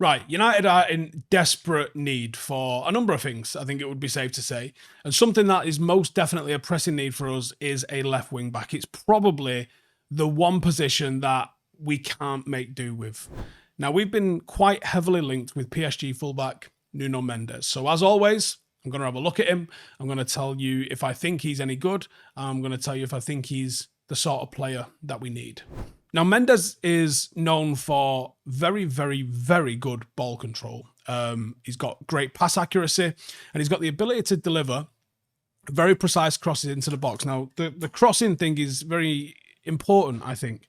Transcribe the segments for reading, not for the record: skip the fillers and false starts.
Right, United are in desperate need for a number of things, I think it would be safe to say. And something that is most definitely a pressing need for us is a left wing back. It's probably the one position that we can't make do with. Now, we've been quite heavily linked with PSG fullback Nuno Mendes. So as always, I'm going to have a look at him. I'm going to tell you if I think he's any good. I'm going to tell you if I think he's the sort of player that we need. Now, Mendes is known for very, very, very good ball control. He's got great pass accuracy, and he's got the ability to deliver very precise crosses into the box. Now, the crossing thing is very important, I think.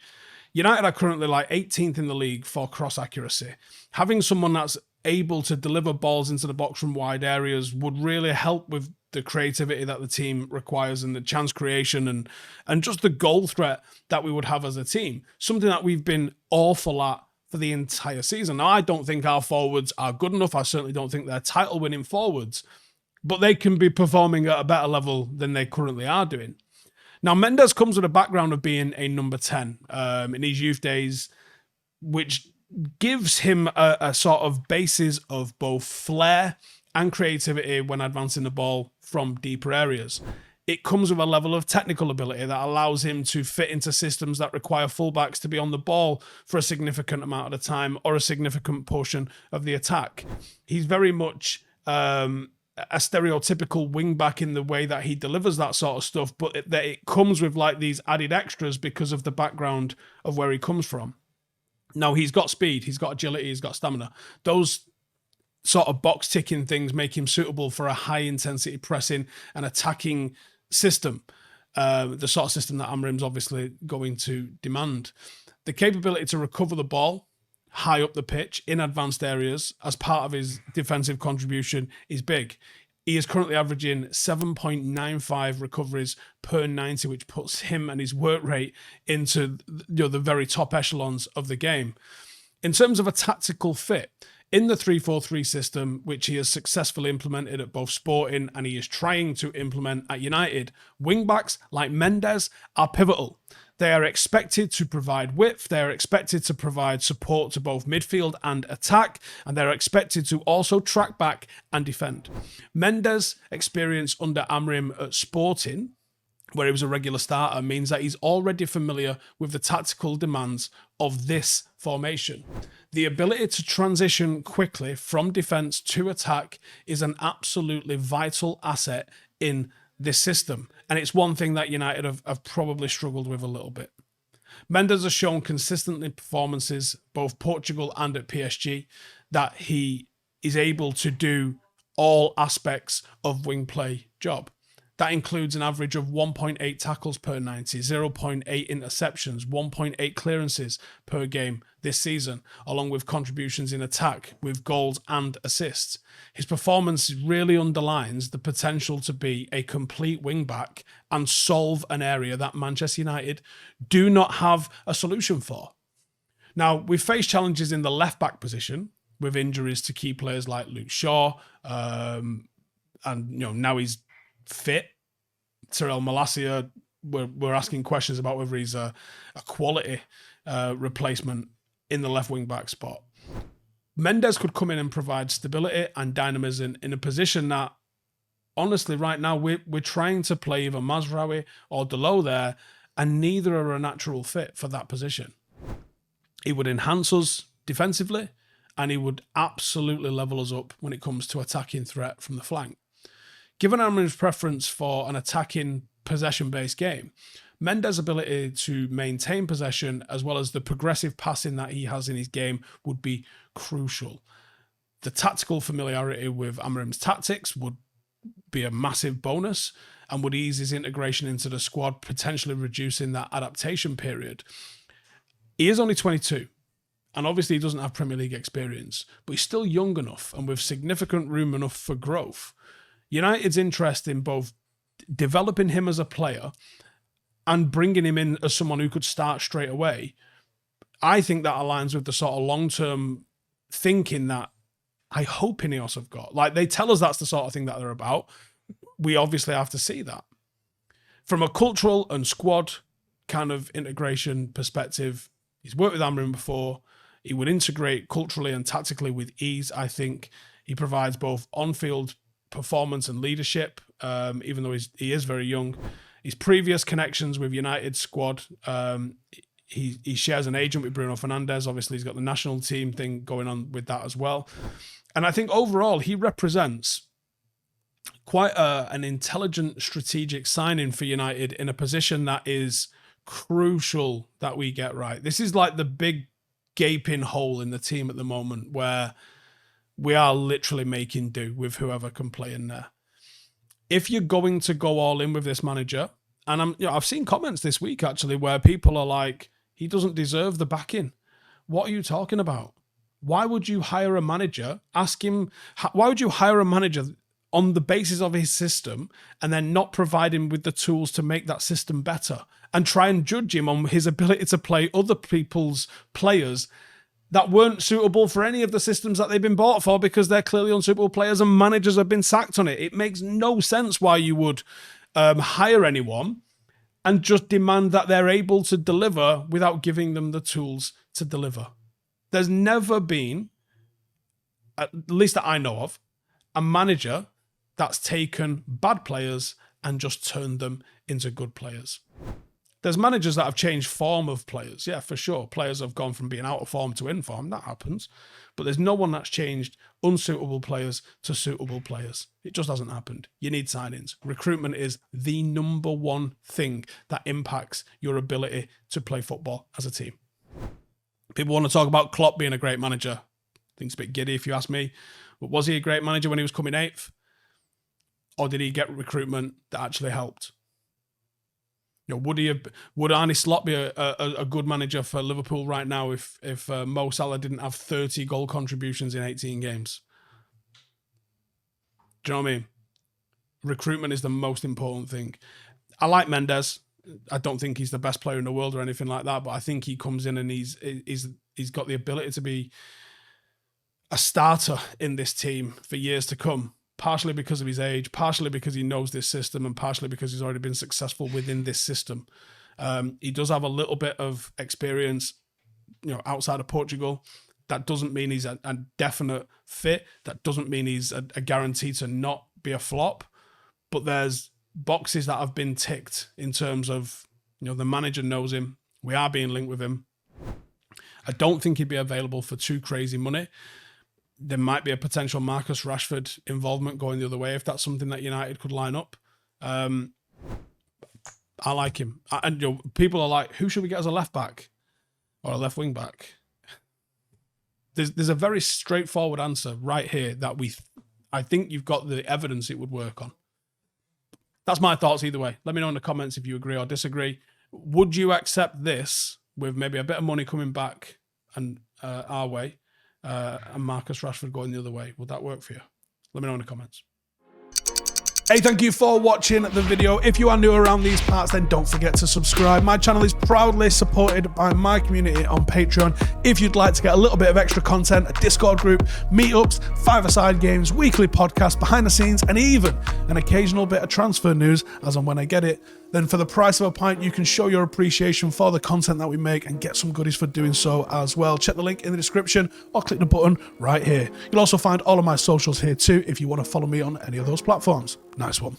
United are currently like 18th in the league for cross accuracy. Having someone that's able to deliver balls into the box from wide areas would really help with the creativity that the team requires and the chance creation and just the goal threat that we would have as a team. Something that we've been awful at for the entire season. Now, I don't think our forwards are good enough. I certainly don't think they're title-winning forwards, but they can be performing at a better level than they currently are doing. Now, Mendes comes with a background of being a number 10 in his youth days, which gives him a sort of basis of both flair and creativity when advancing the ball from deeper areas. It comes with a level of technical ability that allows him to fit into systems that require fullbacks to be on the ball for a significant amount of the time or a significant portion of the attack. He's very much a stereotypical wing back in the way that he delivers that sort of stuff, but it comes with like these added extras because of the background of where he comes from. Now, he's got speed, he's got agility, he's got stamina. Those sort of box ticking things make him suitable for a high intensity pressing and attacking system, the sort of system that Amorim's obviously going to demand. The capability to recover the ball high up the pitch in advanced areas as part of his defensive contribution is big. He is currently averaging 7.95 recoveries per 90, which puts him and his work rate into the very top echelons of the game. In terms of a tactical fit, in the 3-4-3 system, which he has successfully implemented at both Sporting and he is trying to implement at United, wingbacks like Mendes are pivotal. They are expected to provide width, they are expected to provide support to both midfield and attack, and they're expected to also track back and defend. Mendes' experience under Amorim at Sporting, where he was a regular starter, means that he's already familiar with the tactical demands of this formation. The ability to transition quickly from defence to attack is an absolutely vital asset in this system. And it's one thing that United have probably struggled with a little bit. Mendes has shown consistently performances, both Portugal and at PSG, that he is able to do all aspects of wing play job. That includes an average of 1.8 tackles per 90, 0.8 interceptions, 1.8 clearances per game this season, along with contributions in attack with goals and assists. His performance really underlines the potential to be a complete wing-back and solve an area that Manchester United do not have a solution for. Now, we've faced challenges in the left-back position with injuries to key players like Luke Shaw, and now he's fit. Tyrell Malacia, we're asking questions about whether he's a quality replacement in the left wing back spot. Mendes could come in and provide stability and dynamism in a position that, honestly, right now we're trying to play either Mazraoui or Delo there, and neither are a natural fit for that position. He would enhance us defensively, and he would absolutely level us up when it comes to attacking threat from the flank. Given Amorim's preference for an attacking, possession-based game, Mendes' ability to maintain possession as well as the progressive passing that he has in his game would be crucial. The tactical familiarity with Amorim's tactics would be a massive bonus and would ease his integration into the squad, potentially reducing that adaptation period. He is only 22, and obviously he doesn't have Premier League experience, but he's still young enough and with significant room enough for growth. United's interest in both developing him as a player and bringing him in as someone who could start straight away, I think that aligns with the sort of long-term thinking that I hope Ineos have got. Like, they tell us that's the sort of thing that they're about. We obviously have to see that. From a cultural and squad kind of integration perspective, he's worked with Amorim before. He would integrate culturally and tactically with ease. I think he provides both on-field performance and leadership, even though he is very young. His previous connections with United squad, he shares an agent with Bruno Fernandes. Obviously, he's got the national team thing going on with that as well. And I think overall, he represents quite an intelligent strategic signing for United in a position that is crucial that we get right. This is like the big gaping hole in the team at the moment where we are literally making do with whoever can play in there. If you're going to go all in with this manager, and I've seen comments this week actually where people are like, he doesn't deserve the backing. What are you talking about? Why would you hire a manager? Why would you hire a manager on the basis of his system and then not provide him with the tools to make that system better and try and judge him on his ability to play other people's players that weren't suitable for any of the systems that they've been bought for because they're clearly unsuitable players and managers have been sacked on it? It makes no sense why you would hire anyone and just demand that they're able to deliver without giving them the tools to deliver. There's never been, at least that I know of, a manager that's taken bad players and just turned them into good players. There's managers that have changed form of players. Yeah, for sure. Players have gone from being out of form to in form. That happens. But there's no one that's changed unsuitable players to suitable players. It just hasn't happened. You need signings. Recruitment is the number one thing that impacts your ability to play football as a team. People want to talk about Klopp being a great manager. I think it's a bit giddy if you ask me. But was he a great manager when he was coming 8th? Or did he get recruitment that actually helped? You know, would Arne Slot be a good manager for Liverpool right now if Mo Salah didn't have 30 goal contributions in 18 games? Do you know what I mean? Recruitment is the most important thing. I like Mendes. I don't think he's the best player in the world or anything like that, but I think he comes in and he's got the ability to be a starter in this team for years to come. Partially because of his age, partially because he knows this system, and partially because he's already been successful within this system. He does have a little bit of experience, outside of Portugal. That doesn't mean he's a definite fit. That doesn't mean he's a guarantee to not be a flop. But there's boxes that have been ticked in terms of, the manager knows him. We are being linked with him. I don't think he'd be available for too crazy money. There might be a potential Marcus Rashford involvement going the other way if that's something that United could line up. I like him. And people are like, who should we get as a left back or a left wing back? There's a very straightforward answer right here that I think you've got the evidence it would work on. That's my thoughts either way. Let me know in the comments if you agree or disagree. Would you accept this with maybe a bit of money coming back and our way? And Marcus Rashford going the other way. Would that work for you? Let me know in the comments. Hey, thank you for watching the video. If you are new around these parts, then don't forget to subscribe. My channel is proudly supported by my community on Patreon. If you'd like to get a little bit of extra content, a Discord group, meetups, 5-a-side games, weekly podcasts, behind the scenes, and even an occasional bit of transfer news as and when I get it, then for the price of a pint, you can show your appreciation for the content that we make and get some goodies for doing so as well. Check the link in the description or click the button right here. You'll also find all of my socials here too if you want to follow me on any of those platforms. Nice one.